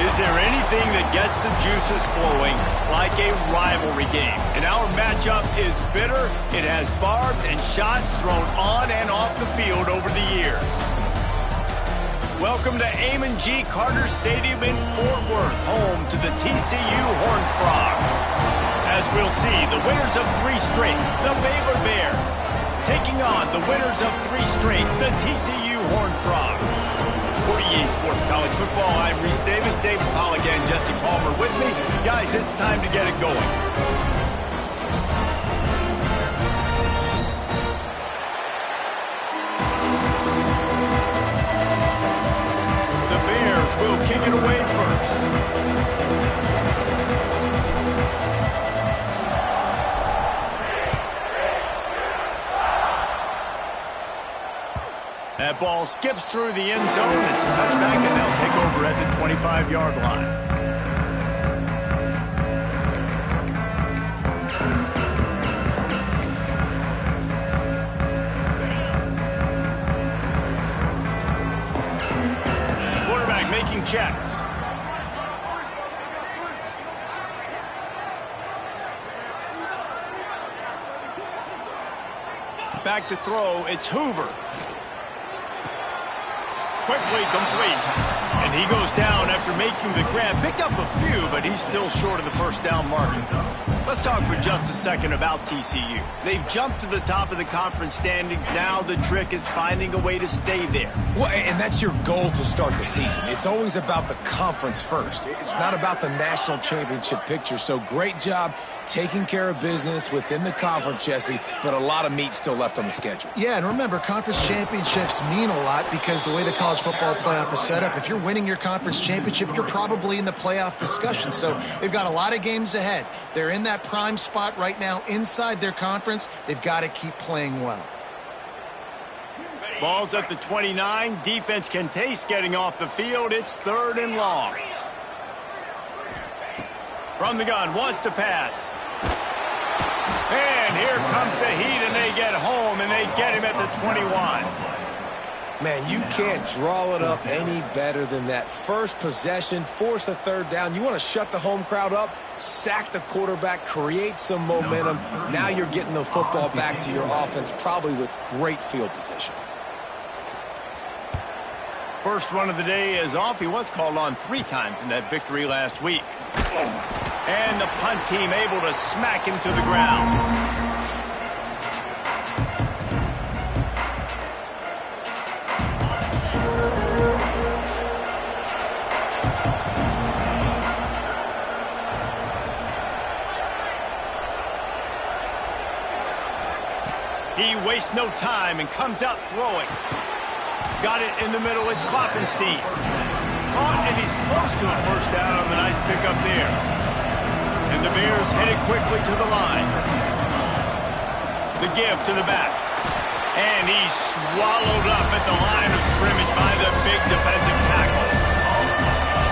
Is there anything that gets the juices flowing like a rivalry game? And our matchup is bitter. It has barbs and shots thrown on and off the field over the years. Welcome to Amon G. Carter Stadium in Fort Worth, home to the TCU Horned Frogs. As we'll see, the winners of 3 straight, the Baylor Bears, taking on the winners of 3 straight, the TCU Horned Frogs. For EA Sports College Football, I'm Reese Davis, David Pollack, and Jesse Palmer with me. Guys, it's time to get it going. The Bears will kick it away first. That ball skips through the end zone. It's a touchback, and they'll take over at the 25-yard line. Quarterback making checks. Back to throw. It's Hoover. Quickly complete. And he goes down after making the grab. Picked up a few, but he's still short of the first down marker. Let's talk for just a second about TCU. They've jumped to the top of the conference standings. Now the trick is finding a way to stay there. Well, and that's your goal to start the season. It's always about the conference first. It's not about the national championship picture. So great job taking care of business within the conference, Jesse, but a lot of meat still left on the schedule. Yeah, and remember, conference championships mean a lot because the way the college football playoff is set up, if you're winning your conference championship, you're probably in the playoff discussion. So they've got a lot of games ahead. They're in that prime spot right now inside their conference. They've got to keep playing well. Ball's at the 29. Defense can taste getting off the field. It's 3rd and long. From the gun, wants to pass. And here comes the heat, and they get home, and they get him at the 21. Man, you can't draw it up any better than that. First possession, force a 3rd down. You want to shut the home crowd up, sack the quarterback, create some momentum. Now you're getting the football back to your offense, probably with great field position. First run of the day is off. He was called on 3 times in that victory last week. And the punt team able to smack him to the ground. He wastes no time and comes out throwing. Got it in the middle. It's Klopfenstein. Caught, and he's close to a first down on the nice pickup there. And the Bears headed quickly to the line. The give to the back. And he's swallowed up at the line of scrimmage by the big defensive tackle.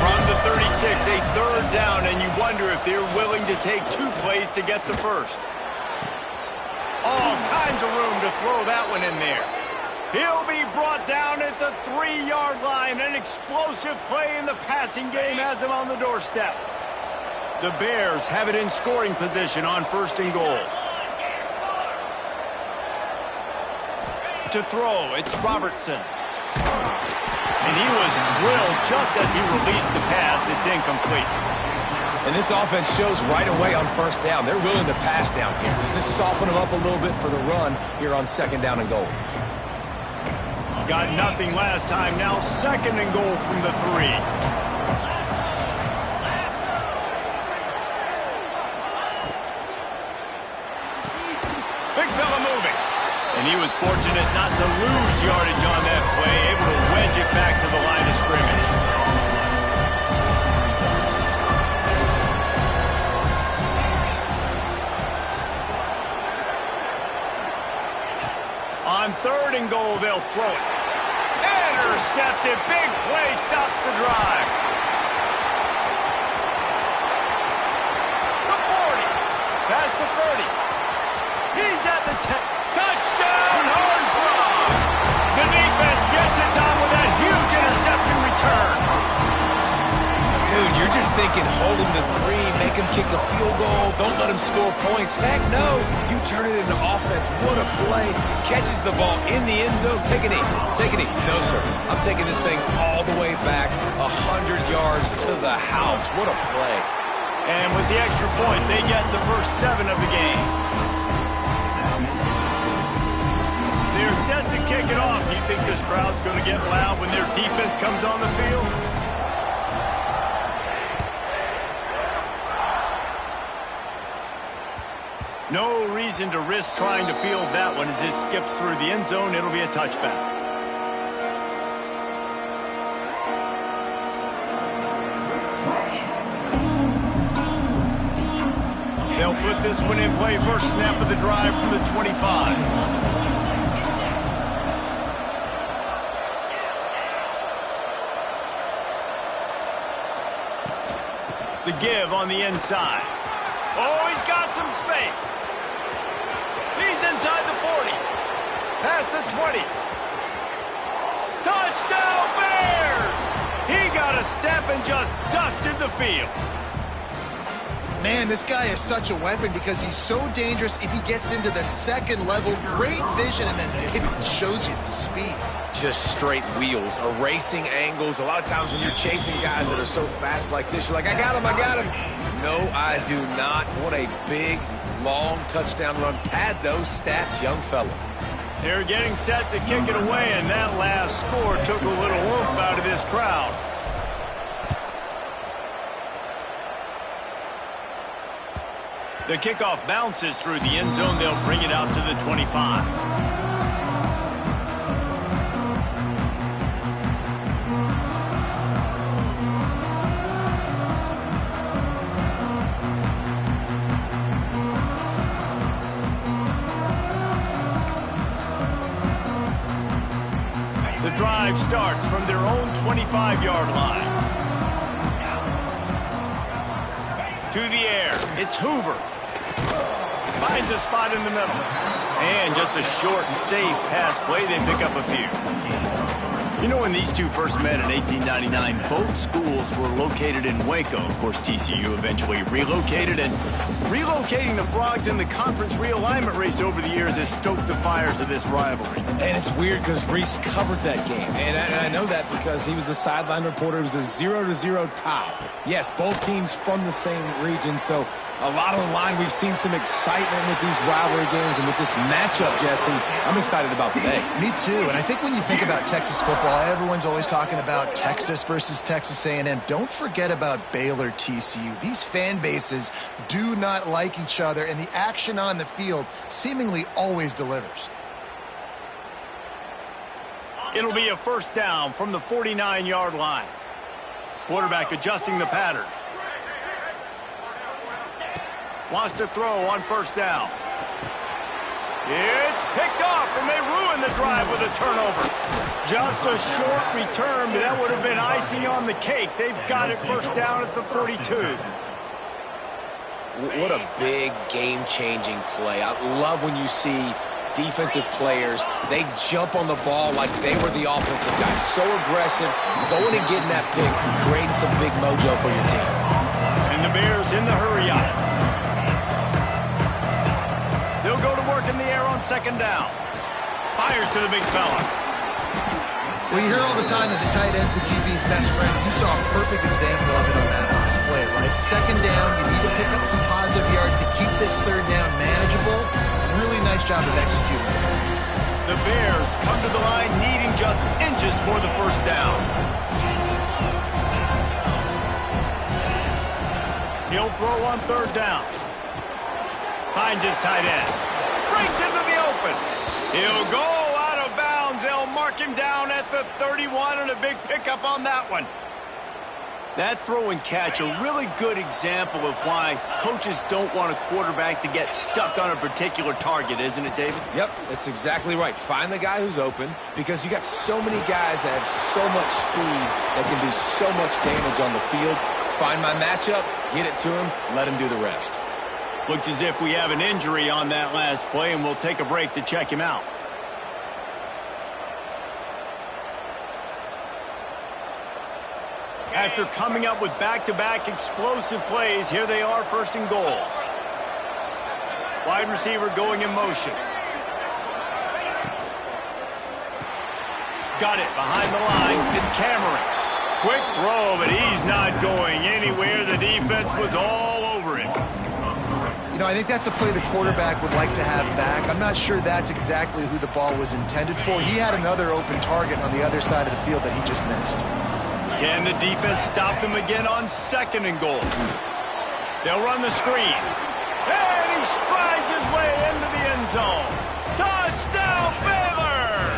From the 36, a 3rd down, and you wonder if they're willing to take 2 plays to get the first. All kinds of room to throw that one in there. He'll be brought down at the 3-yard line. An explosive play in the passing game has him on the doorstep. The Bears have it in scoring position on 1st and goal. To throw, it's Robertson. And he was drilled just as he released the pass. It's incomplete. And this offense shows right away on 1st down. They're willing to pass down here. Does this soften them up a little bit for the run here on 2nd down and goal? Got nothing last time. Now 2nd and goal from the 3. And he was fortunate not to lose yardage on that play, able to wedge it back to the line of scrimmage. On 3rd and goal, they'll throw it. Intercepted. Big play stops the drive. The 40. Past the 30. He's at the 10. Touchdown, Horned Frogs! The defense gets it done with a huge interception return. Dude, you're just thinking hold him to 3, make him kick a field goal, don't let him score points. Heck no, you turn it into offense. What a play. Catches the ball in the end zone. Take a knee. Take a knee. No, sir. I'm taking this thing all the way back 100 yards to the house. What a play. And with the extra point, they get the first 7 of the game. They're set to kick it off. Do you think this crowd's going to get loud when their defense comes on the field? No reason to risk trying to field that one as it skips through the end zone. It'll be a touchback. They'll put this one in play. First snap of the drive from the 25. The give on the inside. Oh, he's got some space. He's inside the 40. Past the 20. Touchdown, Bears! He got a step and just dusted the field. Man, this guy is such a weapon because he's so dangerous if he gets into the 2nd level. Great vision, and then David shows you the speed. Just straight wheels, erasing angles. A lot of times when you're chasing guys that are so fast like this, you're like, I got him, I got him. No, I do not. What a big, long touchdown run. Pad those stats, young fella. They're getting set to kick it away, and that last score took a little oomph out of this crowd. The kickoff bounces through the end zone. They'll bring it out to the 25. The drive starts from their own 25-yard line. To the air, it's Hoover. Finds a spot in the middle. And just a short and safe pass play, they pick up a few. You know, when these two first met in 1899, both schools were located in Waco. Of course, TCU eventually relocated, and relocating the Frogs in the conference realignment race over the years has stoked the fires of this rivalry. And it's weird because Reese covered that game. And I know that because he was the sideline reporter. It was a 0-0 tie. Yes, both teams from the same region, so a lot on the line. We've seen some excitement with these rivalry games, and with this matchup, Jesse, I'm excited about today. Me too, and I think when you think about Texas football, everyone's always talking about Texas versus Texas A&M. Don't forget about Baylor TCU. These fan bases do not like each other, and the action on the field seemingly always delivers. It'll be a first down from the 49-yard line. Quarterback adjusting the pattern. Wants to throw on first down. It's picked off, and they ruin the drive with a turnover. Just a short return, but that would have been icing on the cake. They've got it first down at the 42. What a big game-changing play. I love when you see defensive players, they jump on the ball like they were the offensive guys. So aggressive, going and getting that pick, creating some big mojo for your team. And And the Bears in the hurry up. They'll go to work in the air on second down. Fires to the big fella. Well, you hear all the time that the tight end's the QB's best friend. You saw a perfect example of it on that last play, right? Second down, you need to pick up some positive yards to keep this third down manageable. Really nice job of executing. The Bears come to the line needing just inches for the first down. He'll throw on third down. Finds his tight end. Breaks into the open. He'll go out of bounds. They'll mark him down at the 31 and a big pickup on that one. That throw and catch, a really good example of why coaches don't want a quarterback to get stuck on a particular target, isn't it, David? Yep, that's exactly right. Find the guy who's open because you got so many guys that have so much speed that can do so much damage on the field. Find my matchup, get it to him, let him do the rest. Looks as if we have an injury on that last play, and we'll take a break to check him out. After coming up with back-to-back explosive plays, here they are, first and goal. Wide receiver going in motion. Got it behind the line. It's Cameron. Quick throw, but he's not going anywhere. The defense was all over him. You know, I think that's a play the quarterback would like to have back. I'm not sure that's exactly who the ball was intended for. He had another open target on the other side of the field that he just missed. Can the defense stop them again on second and goal? They'll run the screen. And he strides his way into the end zone. Touchdown, Baylor!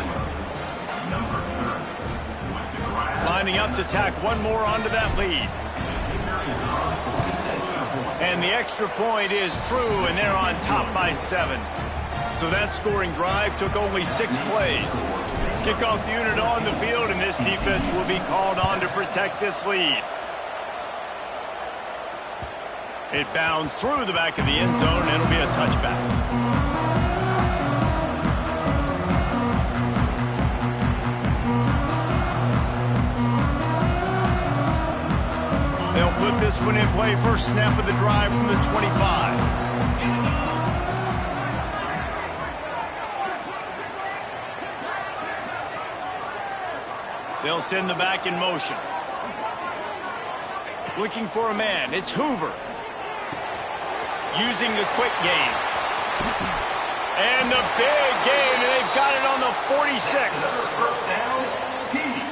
Lining up to tack one more onto that lead. And the extra point is true, and they're on top by 7. So that scoring drive took only 6 plays. Kickoff unit on the field, and this defense will be called on to protect this lead. It bounds through the back of the end zone, and it'll be a touchback. They'll put this one in play. First snap of the drive from the 25. They'll send the back in motion. Looking for a man. It's Hoover. Using the quick game. And the big game, and they've got it on the 46. First down, TCU.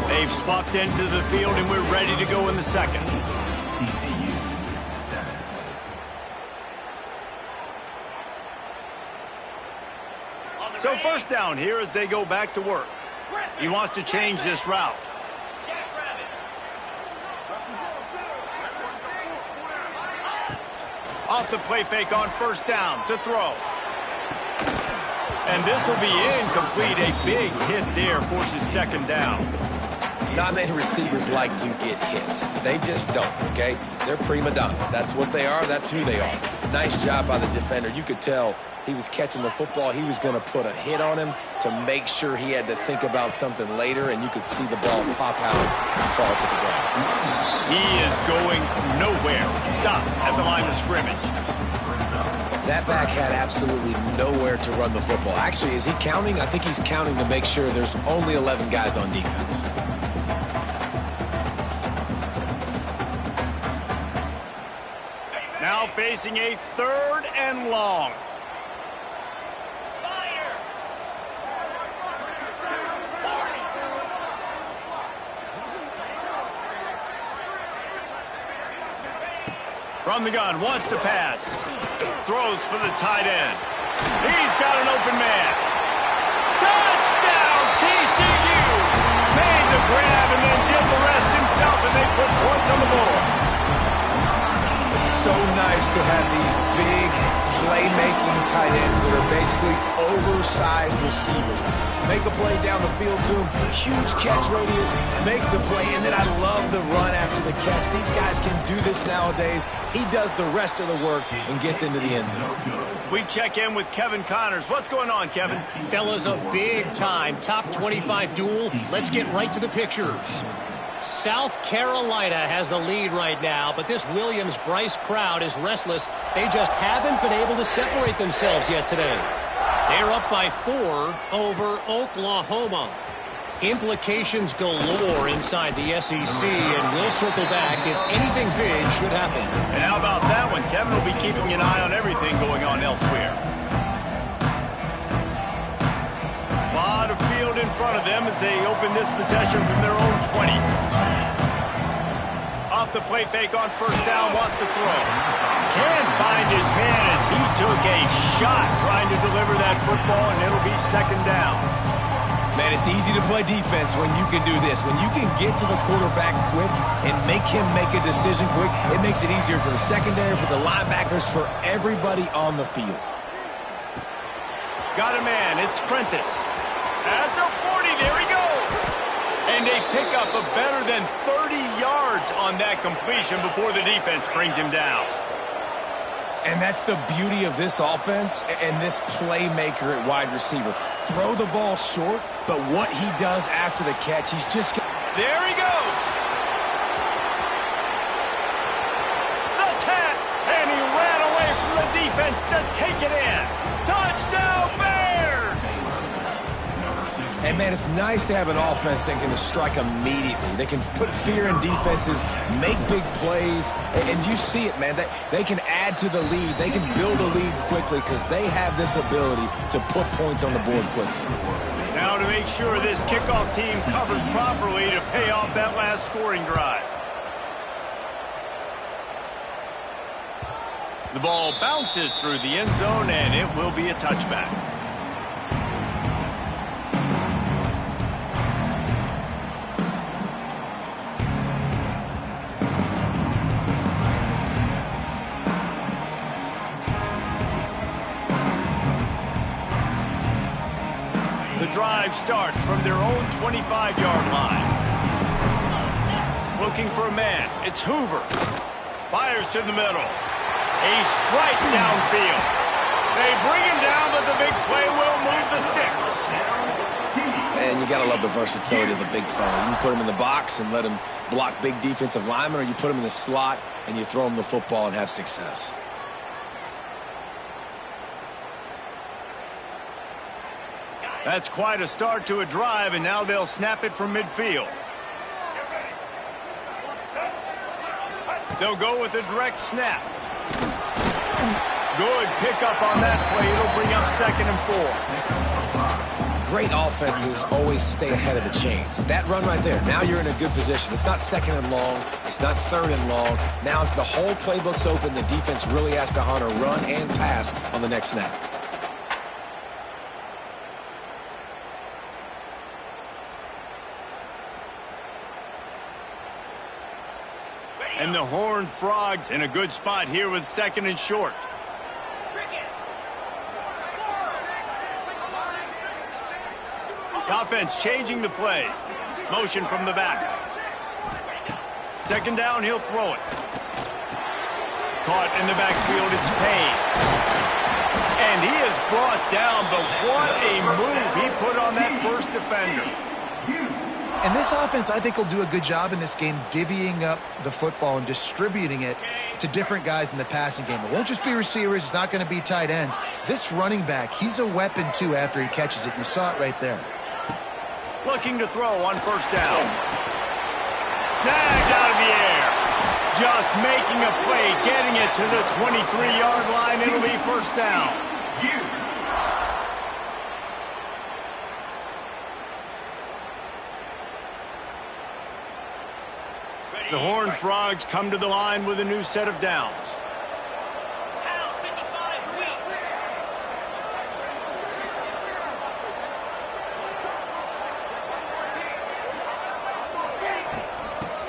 They've swapped into the field, and we're ready to go in the second. So first down here as they go back to work. He wants to change this route. Off the play fake on first down to throw. And this will be incomplete. A big hit there forces second down. Not many receivers like to get hit. They just don't, okay? They're prima donnas. That's what they are. That's who they are. Nice job by the defender. You could tell he was catching the football. He was going to put a hit on him to make sure he had to think about something later, and you could see the ball pop out and fall to the ground. He is going nowhere. Stop at the line of scrimmage. That back had absolutely nowhere to run the football. Actually, is he counting? I think he's counting to make sure there's only 11 guys on defense. Now facing a third and long. From the gun, wants to pass. Throws for the tight end. He's got an open man. Touchdown, TCU! Made the grab and then did the rest himself, and they put points on the board. It's so nice to have these big playmaking tight ends that are basically oversized receivers. Make a play down the field to him, huge catch radius, makes the play, and then I love the run after the catch. These guys can do this nowadays. He does the rest of the work and gets into the end zone. We check in with Kevin Connors. What's going on, Kevin? Fellas, a big-time top 25 duel. Let's get right to the pictures. South Carolina has the lead right now, but this Williams-Brice crowd is restless. They just haven't been able to separate themselves yet today. They're up by 4 over Oklahoma. Implications galore inside the SEC, and we'll circle back if anything big should happen. And how about that one? Kevin will be keeping an eye on everything going on elsewhere. A lot of field in front of them as they open this possession from their own 20. Off the play fake on first down, wants to throw. Can't find his man as he took a shot trying to deliver that football, and it'll be second down. Man, it's easy to play defense when you can do this. When you can get to the quarterback quick and make him make a decision quick, it makes it easier for the secondary, for the linebackers, for everybody on the field. Got a man. It's Prentice. At the 40, there he goes. And they pick up a better than 30 yards on that completion before the defense brings him down. And that's the beauty of this offense and this playmaker at wide receiver. Throw the ball short, but what he does after the catch, he's just... There he goes. The tap, and he ran away from the defense to take it in. Touchdown, Bears! And, man, it's nice to have an offense that can strike immediately. They can put fear in defenses, make big plays, and you see it, man. They can add to the lead. They can build a lead quickly because they have this ability to put points on the board quickly. Now to make sure this kickoff team covers properly to pay off that last scoring drive. The ball bounces through the end zone, and it will be a touchback. The drive starts from their own 25-yard line. Looking for a man. It's Hoover. Fires to the middle. A strike downfield. They bring him down, but the big play will move the sticks. And you got to love the versatility of the big fella. You can put him in the box and let him block big defensive linemen, or you put him in the slot and you throw him the football and have success. That's quite a start to a drive, and now they'll snap it from midfield. They'll go with a direct snap. Good pickup on that play. It'll bring up 2nd and 4. Great offenses always stay ahead of the chains. That run right there, now you're in a good position. It's not 2nd and long. It's not 3rd and long. Now it's the whole playbook's open. The defense really has to honor run and pass on the next snap. And the Horned Frogs in a good spot here with 2nd and short. The offense changing the play. Motion from the back. 2nd down, he'll throw it. Caught in the backfield, it's Payne. And he is brought down, but what a move he put on that first defender. And this offense, I think, will do a good job in this game divvying up the football and distributing it to different guys in the passing game. It won't just be receivers. It's not going to be tight ends. This running back, he's a weapon, too, after he catches it. You saw it right there. Looking to throw on first down. Snagged out of the air. Just making a play, getting it to the 23-yard line. It'll be first down. The Horned Frogs come to the line with a new set of downs.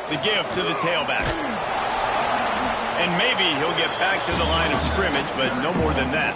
The give to the tailback. And maybe he'll get back to the line of scrimmage, but no more than that.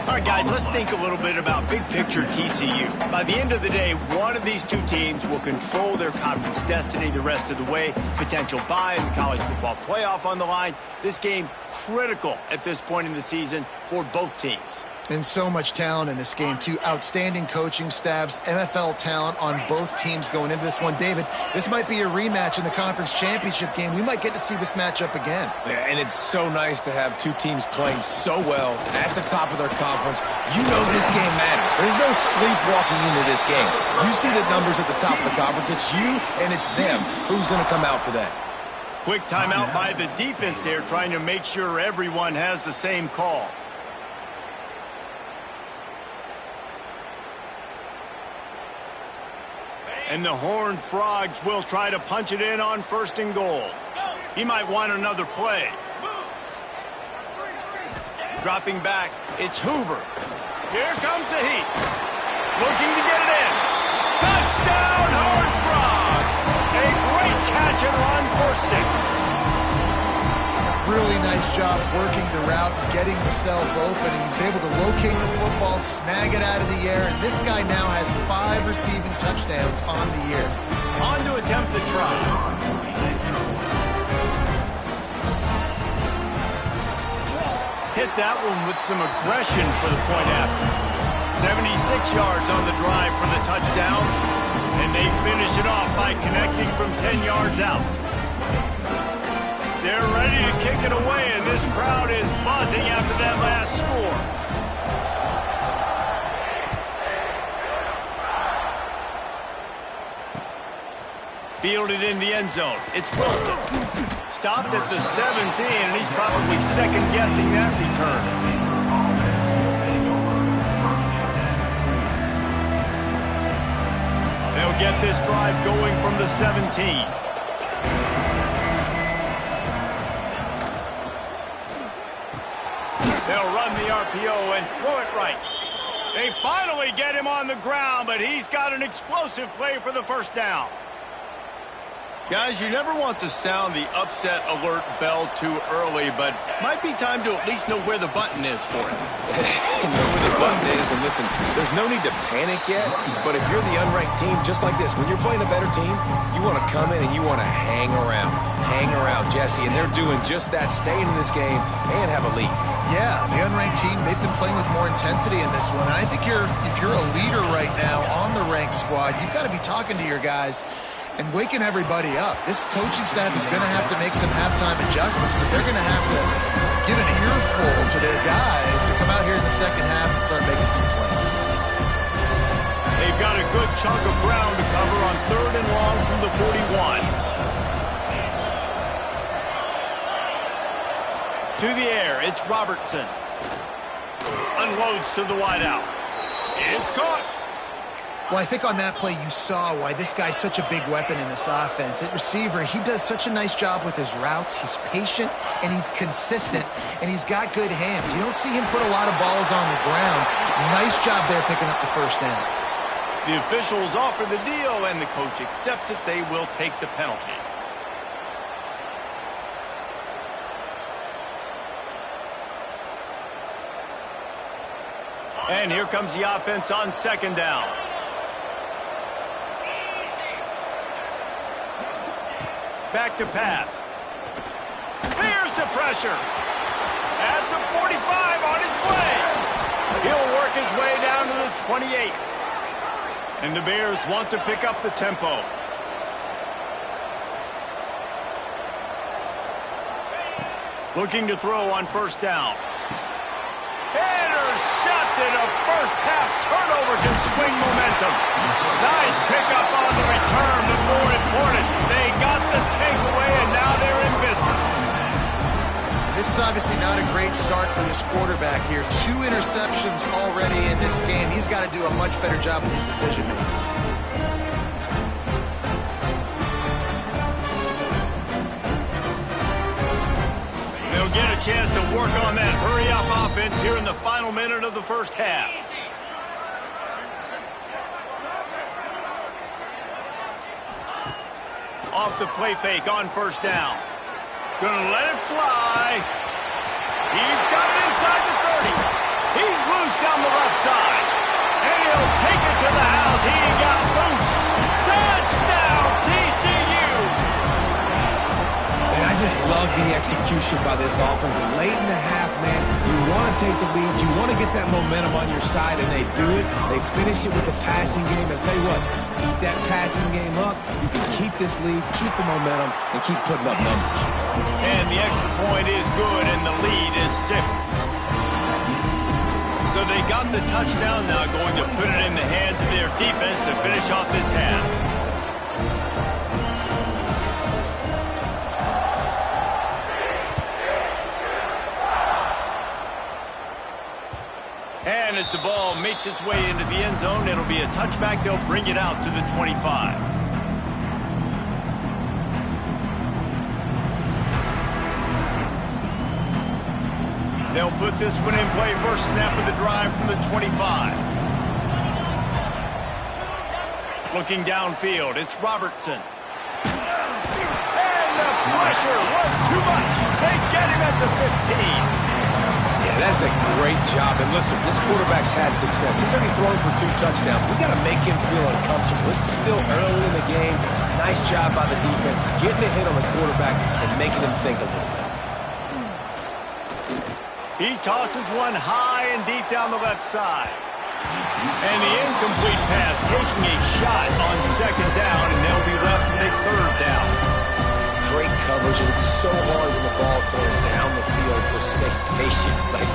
All right, guys, let's think a little bit about big picture TCU. By the end of the day, one of these two teams will control their conference destiny the rest of the way. Potential bye in the college football playoff on the line. This game critical at this point in the season for both teams. And so much talent in this game, too. Outstanding coaching staffs, NFL talent on both teams going into this one. David, this might be a rematch in the conference championship game. We might get to see this matchup again. Yeah, and it's so nice to have two teams playing so well at the top of their conference. You know this game matters. There's no sleepwalking into this game. You see the numbers at the top of the conference. It's you and it's them. Who's going to come out today? Quick timeout by the defense there, trying to make sure everyone has the same call. And the Horned Frogs will try to punch it in on 1st and goal. He might want another play. Dropping back, it's Hoover. Here comes the heat. Looking to get it in. Touchdown, Horned Frogs! A great catch and run for 6. Really nice job working the route and getting himself open. He was able to locate the football, snag it out of the air, and this guy now has 5 receiving touchdowns on the year. On to attempt the try. Hit that one with some aggression for the point after. 76 yards on the drive for the touchdown, and they finish it off by connecting from 10 yards out. They're ready to kick it away, and this crowd is buzzing after that last score. Fielded in the end zone. It's Wilson. Stopped at the 17, and he's probably second-guessing that return. They'll get this drive going from the 17. They'll run the RPO and throw it right. They finally get him on the ground, but he's got an explosive play for the 1st down. Guys, you never want to sound the upset alert bell too early, but might be time to at least know where the button is for it. Know where the button is, and listen, there's no need to panic yet, but if you're the unranked team, just like this, when you're playing a better team, you want to come in and you want to hang around. Hang around, Jesse, and they're doing just that, staying in this game and have a lead. Yeah, the unranked team, they've been playing with more intensity in this one. And I think if you're a leader right now on the ranked squad, you've got to be talking to your guys and waking everybody up. This coaching staff is going to have to make some halftime adjustments, but they're going to have to give an earful to their guys to come out here in the second half and start making some plays. They've got a good chunk of ground to cover on 3rd and long from the 41. To the air, it's Robertson. Unloads to the wideout. It's caught. Well, I think on that play you saw why this guy's such a big weapon in this offense. At receiver, he does such a nice job with his routes. He's patient, and he's consistent, and he's got good hands. You don't see him put a lot of balls on the ground. Nice job there picking up the 1st down. The officials offer the deal, and the coach accepts it. They will take the penalty. And here comes the offense on 2nd down. Back to pass. There's the pressure. At the 45 on his way. He'll work his way down to the 28. And the Bears want to pick up the tempo. Looking to throw on 1st down. Intercepted, a 1st-half turnover to swing momentum. Nice pickup on the return, but more important, they got the takeaway, and now they're in business. This is obviously not a great start for this quarterback here. 2 interceptions already in this game. He's got to do a much better job with his decision-making. They'll get a chance to work on that hurry-up offense here in the final minute of the 1st half. Off the play fake on 1st down. Gonna let it fly. He's got it inside the 30. He's loose down the left side. And he'll take it to the house. He got loose. Touchdown, TCU. And I just love the execution by this offense. And late in the half, man, you want to take the lead. You want to get that momentum on your side, and they do it. They finish it with the passing game. And I'll tell you what, keep that passing game up. You can keep this lead, keep the momentum, and keep putting up numbers. And the extra point is good, and the lead is 6. So they got the touchdown, now going to put it in the hands of their defense to finish off this half. And as the ball makes its way into the end zone, it'll be a touchback. They'll bring it out to the 25. They'll put this one in play. First snap of the drive from the 25. Looking downfield, it's Robertson. And the pressure was too much. They get him at the 15. Yeah, that's a great job. And listen, this quarterback's had success. He's already thrown for 2 touchdowns. We got to make him feel uncomfortable. This is still early in the game. Nice job by the defense, getting a hit on the quarterback and making him think a little bit. He tosses one high and deep down the left side. And the incomplete pass taking a shot on 2nd down, and they'll be left with a 3rd down. Great coverage, and it's so hard when the ball's thrown down the field to stay patient. Like,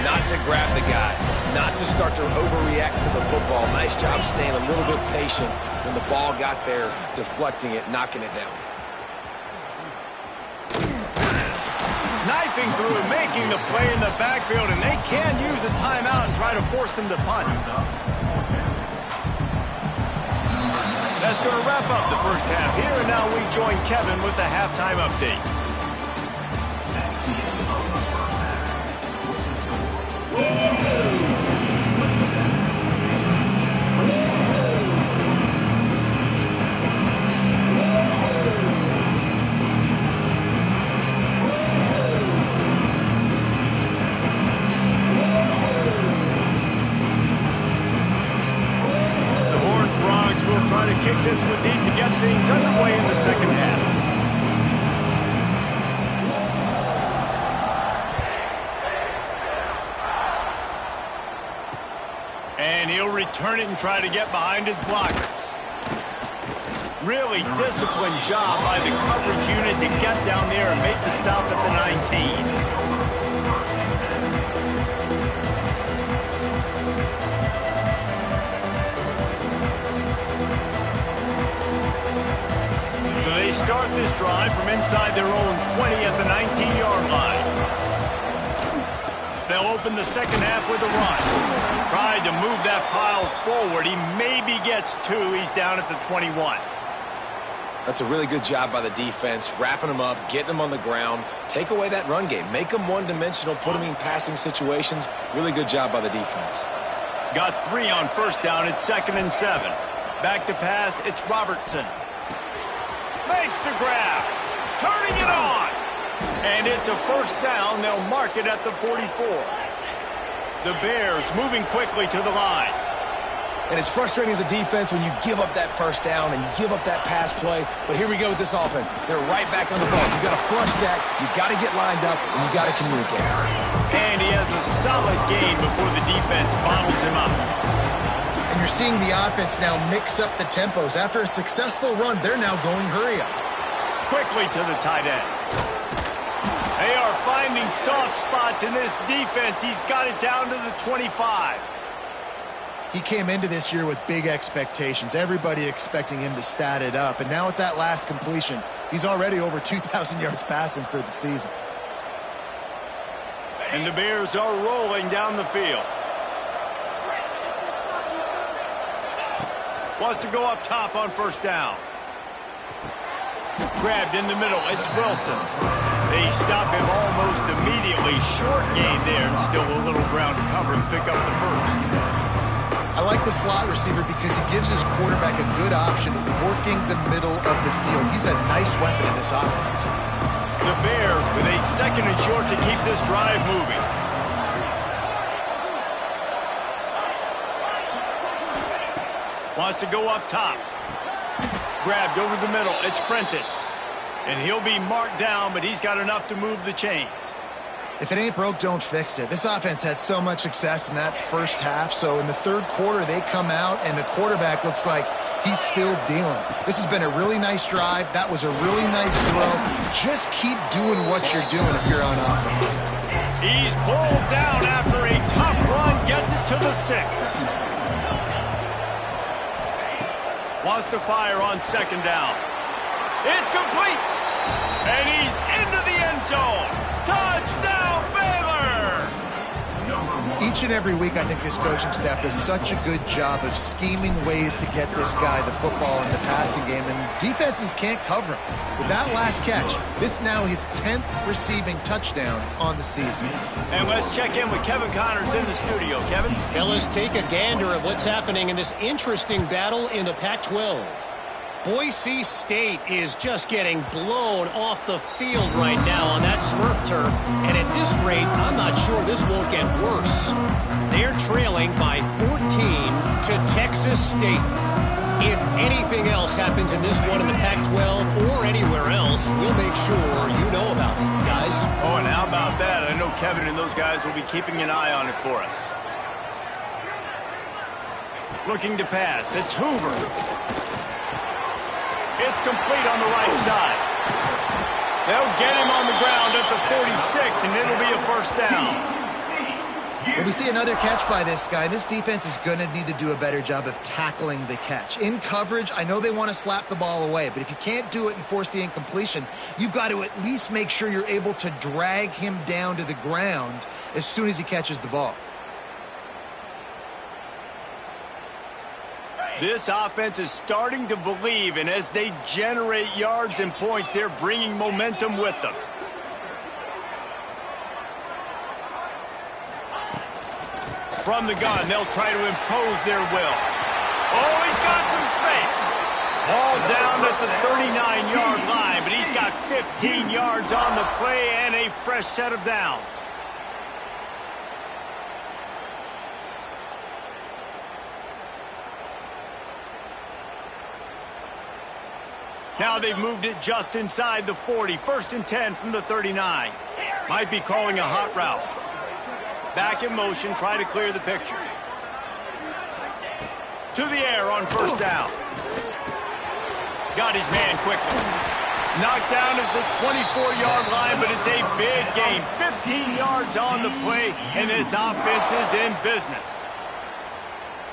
not to grab the guy, not to start to overreact to the football. Nice job staying a little bit patient when the ball got there, deflecting it, knocking it down. Knifing through and making the play in the backfield, and they can use a timeout and try to force them to punt. That's going to wrap up the first half here, and now we join Kevin with the halftime update. Try to kick this one deep to get things underway in the second half. And he'll return it and try to get behind his blockers. Really disciplined job by the coverage unit to get down there and make the stop at the 19. They start this drive from inside their own 20 at the 19-yard line. They'll open the second half with a run. Tried to move that pile forward. He maybe gets 2. He's down at the 21. That's a really good job by the defense, wrapping them up, getting them on the ground. Take away that run game. Make them one-dimensional, put them in passing situations. Really good job by the defense. Got 3 on first down. It's 2nd and 7. Back to pass. It's Robertson. Makes the grab, turning it on, and it's a first down. They'll mark it at the 44. The Bears moving quickly to the line. And it's frustrating as a defense when you give up that first down and you give up that pass play. But here we go with this offense. They're right back on the ball. You got to flush that. You got to get lined up, and you got to communicate. And he has a solid gain before the defense bottles him up. And you're seeing the offense now mix up the tempos. After a successful run, they're now going hurry up. Quickly to the tight end. They are finding soft spots in this defense. He's got it down to the 25. He came into this year with big expectations. Everybody expecting him to stat it up. And now with that last completion, he's already over 2,000 yards passing for the season. And the Bears are rolling down the field. Wants to go up top on first down. Grabbed in the middle. It's Wilson. They stop him almost immediately. Short gain there, and still a little ground to cover and pick up the first. I like the slot receiver because he gives his quarterback a good option working the middle of the field. He's a nice weapon in this offense. The Bears with a 2nd and short to keep this drive moving. Wants to go up top. Grabbed over the middle. It's Prentice. And he'll be marked down, but he's got enough to move the chains. If it ain't broke, don't fix it. This offense had so much success in that first half, so in the third quarter they come out and the quarterback looks like he's still dealing. This has been a really nice drive. That was a really nice throw. Just keep doing what you're doing if you're on offense. He's pulled down after a tough run, gets it to the 6. Wants to fire on 2nd down. It's complete. And he's into the end zone. Touchdown, Baylor! Each and every week, I think this coaching staff does such a good job of scheming ways to get this guy the football in the passing game, and defenses can't cover him. With that last catch, this now his 10th receiving touchdown on the season. And let's check in with Kevin Connors in the studio. Kevin? Fellas, take a gander at what's happening in this interesting battle in the Pac-12. Boise State is just getting blown off the field right now on that Smurf turf. And at this rate, I'm not sure this won't get worse. They're trailing by 14 to Texas State. If anything else happens in this one in the Pac-12 or anywhere else, we'll make sure you know about it, guys. Oh, and how about that? I know Kevin and those guys will be keeping an eye on it for us. Looking to pass. It's Hoover. It's complete on the right side. They'll get him on the ground at the 46, and it'll be a 1st down. Well, we see another catch by this guy. This defense is going to need to do a better job of tackling the catch. In coverage, I know they want to slap the ball away, but if you can't do it and force the incompletion, you've got to at least make sure you're able to drag him down to the ground as soon as he catches the ball. This offense is starting to believe, and as they generate yards and points, they're bringing momentum with them. From the gun, they'll try to impose their will. Oh, he's got some space. Ball down at the 39-yard line, but he's got 15 yards on the play and a fresh set of downs. Now they've moved it just inside the 40. 1st and 10 from the 39. Might be calling a hot route. Back in motion, try to clear the picture. To the air on 1st down. Got his man quickly. Knocked down at the 24-yard line, but it's a big gain. 15 yards on the play, and this offense is in business.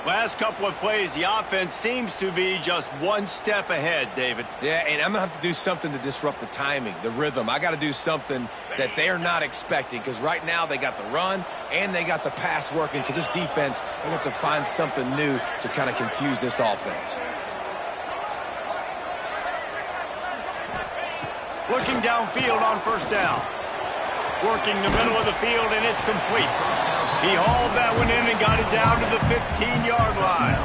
Last couple of plays, the offense seems to be just one step ahead, David. Yeah, and I'm going to have to do something to disrupt the timing, the rhythm. I got to do something that they're not expecting, because right now they got the run and they got the pass working. So this defense, they're going to have to find something new to kind of confuse this offense. Looking downfield on 1st down. Working the middle of the field, and it's complete. He hauled that one in and got it down to the 15-yard line.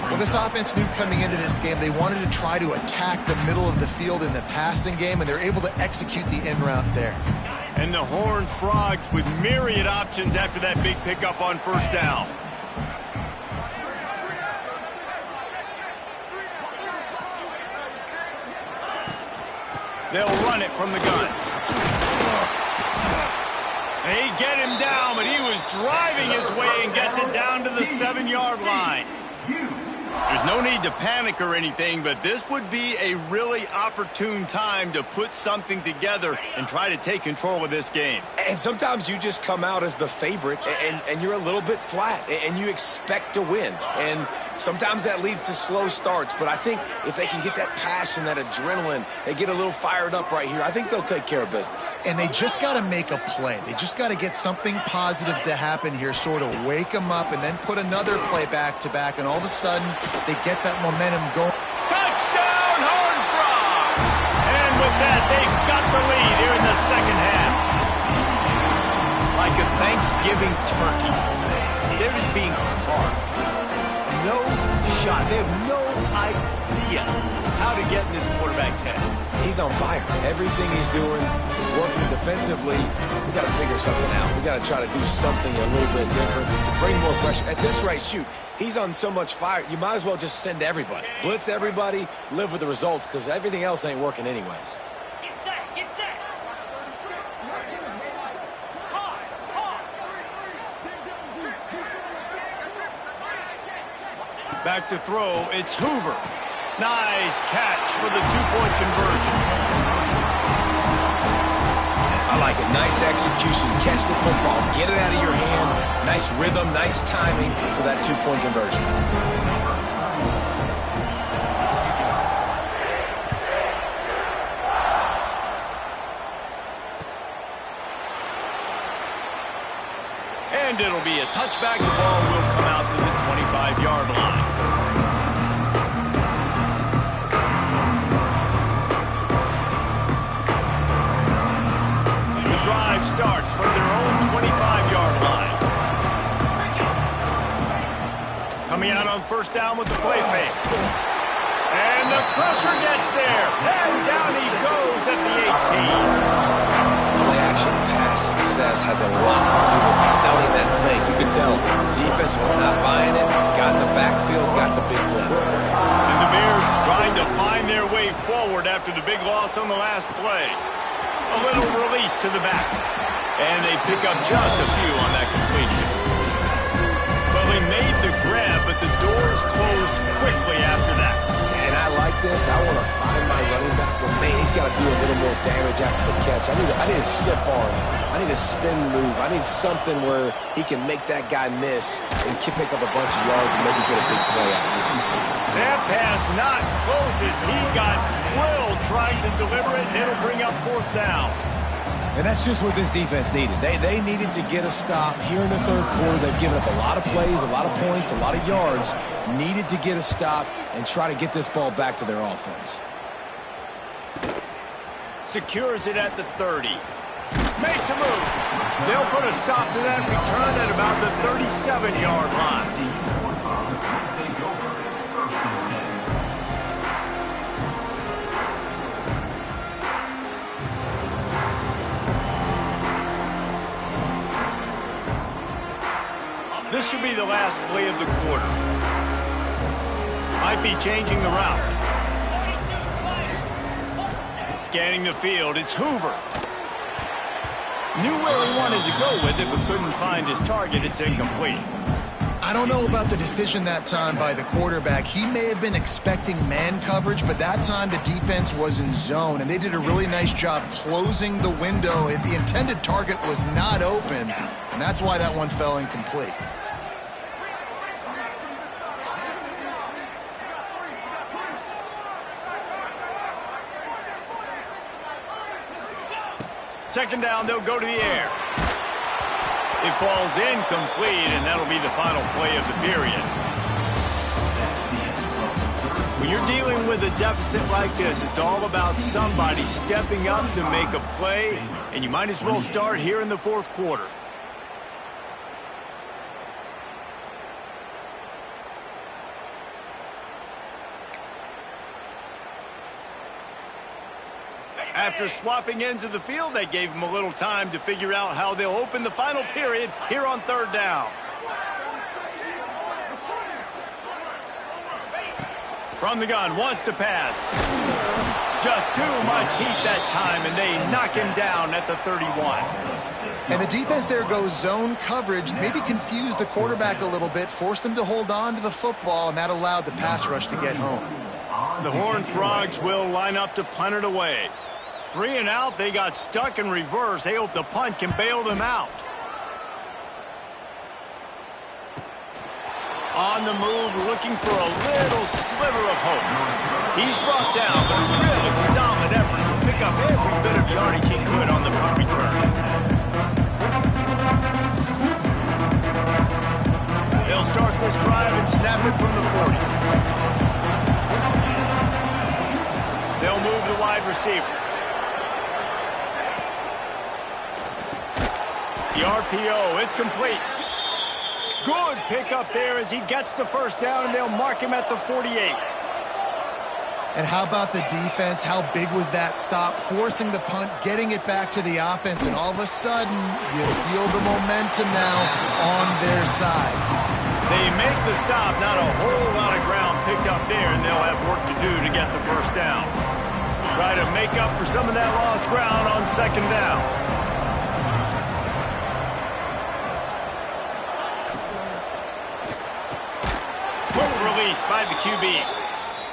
Well, this offense knew coming into this game they wanted to try to attack the middle of the field in the passing game, and they're able to execute the in route there. And the Horned Frogs with myriad options after that big pickup on 1st down. They'll run it from the gun. They get him down, but he was driving his way and gets it down to the 7-yard line. There's no need to panic or anything, but this would be a really opportune time to put something together and try to take control of this game. And sometimes you just come out as the favorite, and you're a little bit flat, and you expect to win. And sometimes that leads to slow starts, but I think if they can get that passion, that adrenaline, they get a little fired up right here, I think they'll take care of business. And they just got to make a play. They just got to get something positive to happen here, sort of wake them up, and then put another play back-to-back, and all of a sudden they get that momentum going. Touchdown, Horned Frogs! And with that, they've got the lead here in the second half. Like a Thanksgiving turkey, they're just being carved. No shot. They have no idea how to get in this quarterback's head. He's on fire. Everything he's doing is working defensively. We got to figure something out. We got to try to do something a little bit different. Bring more pressure. At this rate, shoot, he's on so much fire, you might as well just send everybody. Blitz everybody, live with the results, because everything else ain't working anyways. Get set, get set. Back to throw, it's Hoover. Nice catch for the two-point conversion. I like it. Nice execution. Catch the football. Get it out of your hand. Nice rhythm, nice timing for that two-point conversion. And it'll be a touchback. The ball will come out to the 25-yard line. The drive starts from their own 25-yard line. Coming out on first down with the play fake. And the pressure gets there. And down he goes at the 18. Play-action pass success has a lot to do with selling that fake. You could tell defense was not buying it, got in the backfield, got the big play. And the Bears trying to find their way forward after the big loss on the last play. A little release to the back. And they pick up just a few on that completion. Well, they made the grab, but the doors closed quickly after that. And I like this. I want to find my running back. But, man, he's got to do a little more damage after the catch. I need a stiff arm. I need a spin move. I need something where he can make that guy miss and pick up a bunch of yards and maybe get a big play out of it. That pass not close as he got drilled trying to deliver it, and it'll bring up fourth down. And that's just what this defense needed. They needed to get a stop here in the third quarter. They've given up a lot of plays, a lot of points, a lot of yards. Needed to get a stop and try to get this ball back to their offense. Secures it at the 30. Makes a move. They'll put a stop to that return at about the 37-yard line. This should be the last play of the quarter. Might be changing the route. Scanning the field, it's Hoover. Knew where he wanted to go with it, but couldn't find his target. It's incomplete. I don't know about the decision that time by the quarterback. He may have been expecting man coverage, but that time the defense was in zone, and they did a really nice job closing the window. The intended target was not open, and that's why that one fell incomplete. Second down, they'll go to the air. It falls incomplete, and that'll be the final play of the period. When you're dealing with a deficit like this, it's all about somebody stepping up to make a play, and you might as well start here in the fourth quarter. After swapping ends of the field, they gave him a little time to figure out how they'll open the final period here on third down. From the gun, wants to pass. Just too much heat that time, and they knock him down at the 31. And the defense there goes zone coverage, maybe confused the quarterback a little bit, forced him to hold on to the football, and that allowed the pass rush to get home. The Horned Frogs will line up to punt it away. 3 and out, they got stuck in reverse. They hope the punt can bail them out. On the move, looking for a little sliver of hope. He's brought down, but a really solid effort to pick up every bit of yardage he could on the punt return. They'll start this drive and snap it from the 40. They'll move the wide receiver. The RPO, it's complete. Good pickup there as he gets the first down, and they'll mark him at the 48. And how about the defense? How big was that stop? Forcing the punt, getting it back to the offense, and all of a sudden, you feel the momentum now on their side. They make the stop, not a whole lot of ground picked up there, and they'll have work to do to get the first down. Try to make up for some of that lost ground on second down. Quick release by the QB.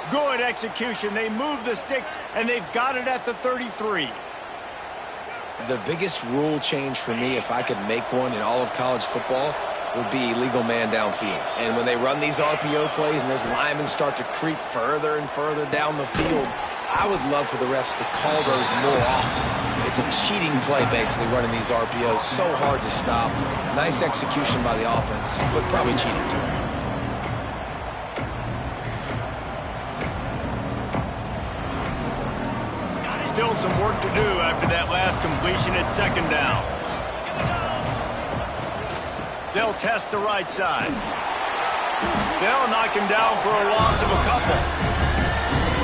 Good execution. They move the sticks, and they've got it at the 33. The biggest rule change for me, if I could make one in all of college football, would be illegal man downfield. And when they run these RPO plays and those linemen start to creep further and further down the field, I would love for the refs to call those more often. It's a cheating play, basically, running these RPOs. So hard to stop. Nice execution by the offense, but probably cheating too. Still some work to do after that last completion at second down. They'll test the right side. They'll knock him down for a loss of a couple.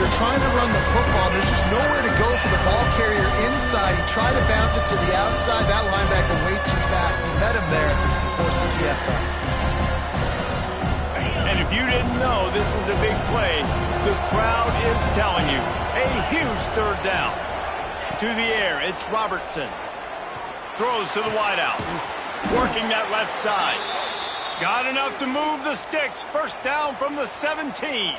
They're trying to run the football. There's just nowhere to go for the ball carrier inside. He tried to bounce it to the outside. That linebacker way too fast. He met him there and forced the TFL. And if you didn't know this was a big play, the crowd is telling you. A huge third down. To the air, it's Robertson. Throws to the wideout. Working that left side. Got enough to move the sticks. First down from the 17.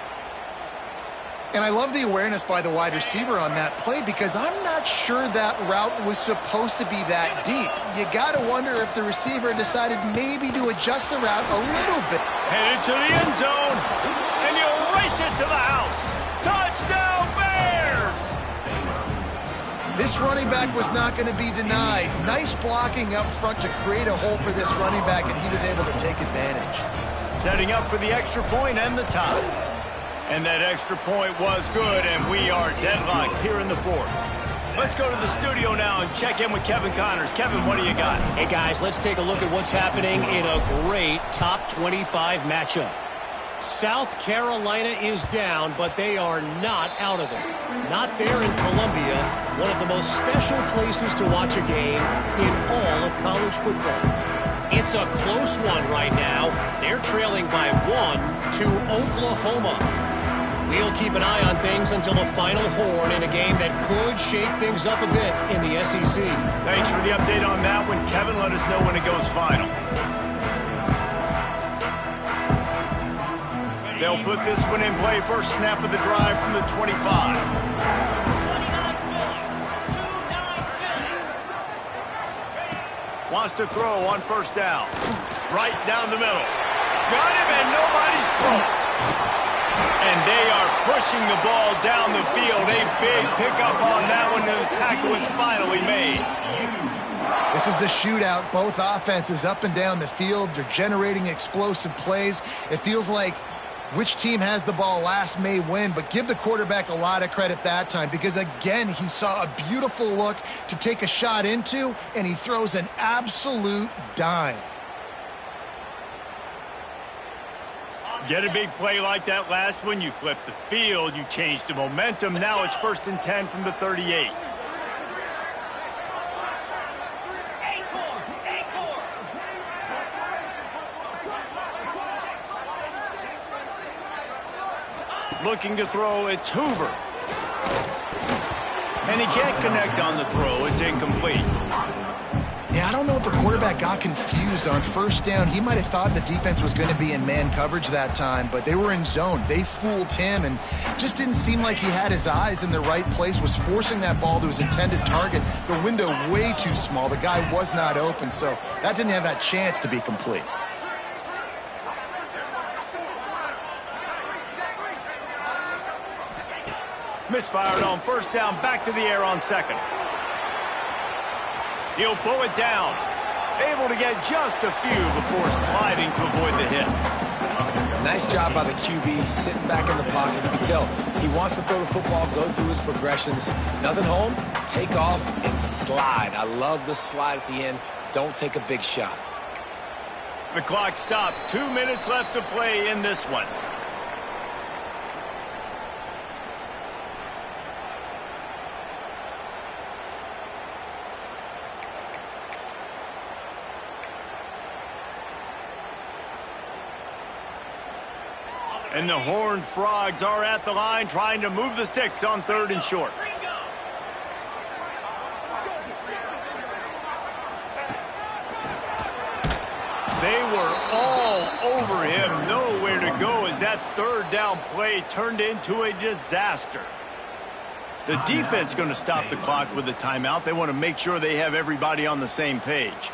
And I love the awareness by the wide receiver on that play because I'm not sure that route was supposed to be that deep. You got to wonder if the receiver decided maybe to adjust the route a little bit. Headed to the end zone, and you'll race it to the house. Touchdown, Bears! This running back was not going to be denied. Nice blocking up front to create a hole for this running back, and he was able to take advantage. Setting up for the extra point and the tie. And that extra point was good, and we are deadlocked here in the fourth. Let's go to the studio now and check in with Kevin Connors. Kevin, what do you got? Hey, guys, let's take a look at what's happening in a great top 25 matchup. South Carolina is down, but they are not out of it. Not there in Columbia, one of the most special places to watch a game in all of college football. It's a close one right now. They're trailing by 1 to Oklahoma. We'll keep an eye on things until the final horn in a game that could shake things up a bit in the SEC. Thanks for the update on that one, Kevin. Let us know when it goes final. They'll put this one in play. First snap of the drive from the 25. Wants to throw on first down. Right down the middle. Got him, and nobody's close. And they are pushing the ball down the field. A big pickup on that one, and the tackle is finally made. This is a shootout. Both offenses up and down the field. They're generating explosive plays. It feels like which team has the ball last may win, but give the quarterback a lot of credit that time because, again, he saw a beautiful look to take a shot into, and he throws an absolute dime. Get a big play like that last one, you flip the field, you change the momentum. Now it's 1st and 10 from the 38. Looking to throw, it's Hoover. And he can't connect on the throw, it's incomplete. Yeah, I don't know if the quarterback got confused on first down. He might have thought the defense was going to be in man coverage that time, but they were in zone. They fooled him and just didn't seem like he had his eyes in the right place, was forcing that ball to his intended target. The window way too small. The guy was not open, so that didn't have that chance to be complete. Misfired on first down, back to the air on second. He'll pull it down. Able to get just a few before sliding to avoid the hits. Nice job by the QB, sitting back in the pocket. You can tell he wants to throw the football, go through his progressions. Nothing home, take off, and slide. I love the slide at the end. Don't take a big shot. The clock stops. 2 minutes left to play in this one. And the Horned Frogs are at the line trying to move the sticks on 3rd and short. They were all over him. Nowhere to go as that 3rd down play turned into a disaster. The defense going to stop the clock with a timeout. They want to make sure they have everybody on the same page.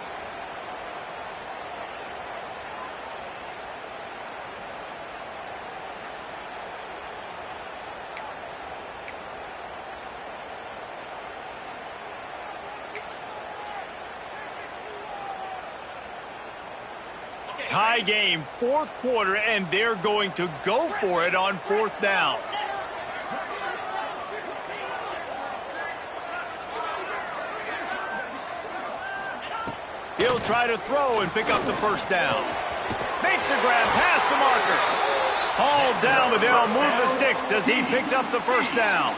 Tie game, 4th quarter, and they're going to go for it on 4th down. He'll try to throw and pick up the 1st down. Makes the grab past the marker. Hauled down, but they'll move the sticks as he picks up the 1st down.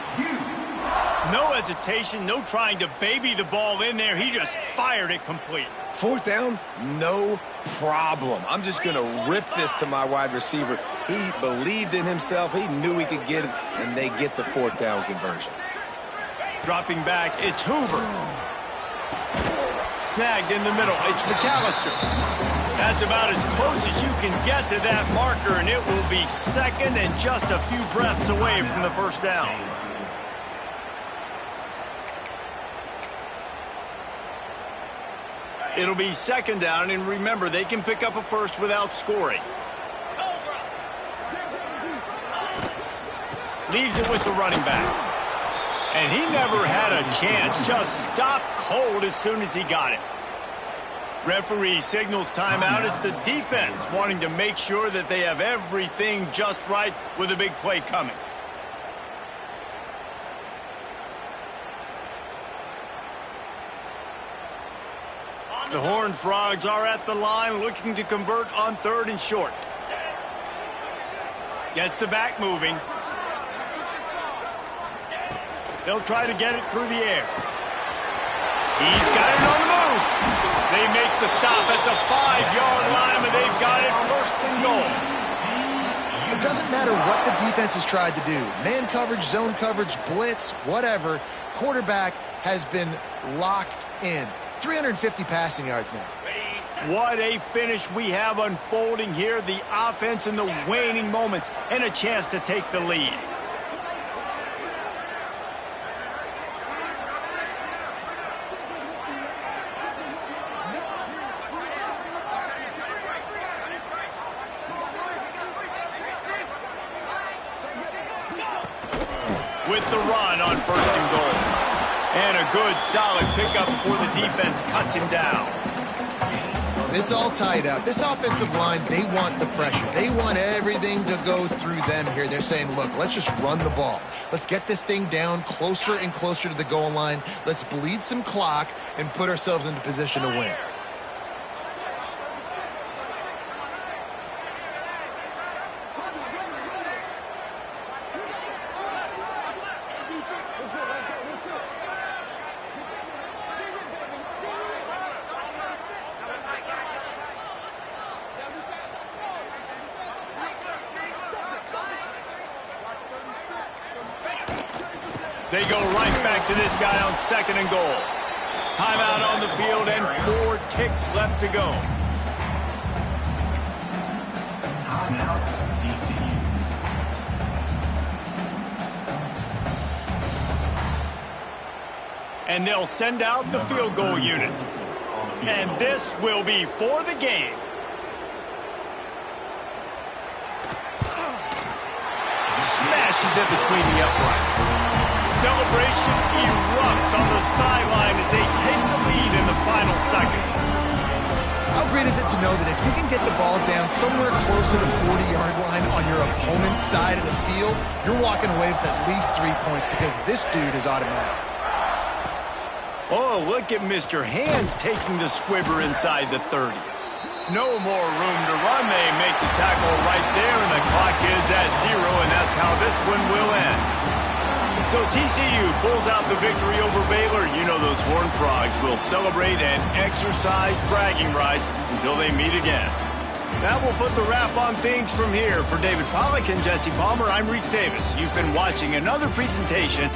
No hesitation, no trying to baby the ball in there. He just fired it complete. 4th down, no problem. I'm just going to rip this to my wide receiver. He believed in himself. He knew he could get it, and they get the 4th down conversion. Dropping back, it's Hoover. Snagged in the middle, it's McAllister. That's about as close as you can get to that marker, and it will be 2nd and just a few breaths away from the 1st down. It'll be 2nd down, and remember, they can pick up a 1st without scoring. Leaves it with the running back. And he never had a chance, just stopped cold as soon as he got it. Referee signals timeout. It's the defense wanting to make sure that they have everything just right with a big play coming. The Horned Frogs are at the line looking to convert on 3rd and short. Gets the back moving. They'll try to get it through the air. He's got it on the move. They make the stop at the 5-yard line, and they've got it 1st and goal. It doesn't matter what the defense has tried to do. Man coverage, zone coverage, blitz, whatever. Quarterback has been locked in. 350 passing yards now. What a finish we have unfolding here. The offense in the waning moments and a chance to take the lead. With the run on 1st and goal. And a good, solid pickup before the defense cuts him down. It's all tied up. This offensive line, they want the pressure. They want everything to go through them here. They're saying, look, let's just run the ball. Let's get this thing down closer and closer to the goal line. Let's bleed some clock and put ourselves into position to win. They go right back to this guy on 2nd and goal. Timeout on the field and 4 ticks left to go. And they'll send out the field goal unit. And this will be for the game. Smashes it between the uprights. Celebration erupts on the sideline as they take the lead in the final seconds. How great is it to know that if you can get the ball down somewhere close to the 40-yard line on your opponent's side of the field, you're walking away with at least 3 points because this dude is automatic. Oh, look at Mr. Hands taking the squibber inside the 30. No more room to run. They make the tackle right there, and the clock is at 0, and that's how this one will end. So TCU pulls out the victory over Baylor. You know those Horned Frogs will celebrate and exercise bragging rights until they meet again. That will put the wrap on things from here. For David Pollack and Jesse Palmer, I'm Reese Davis. You've been watching another presentation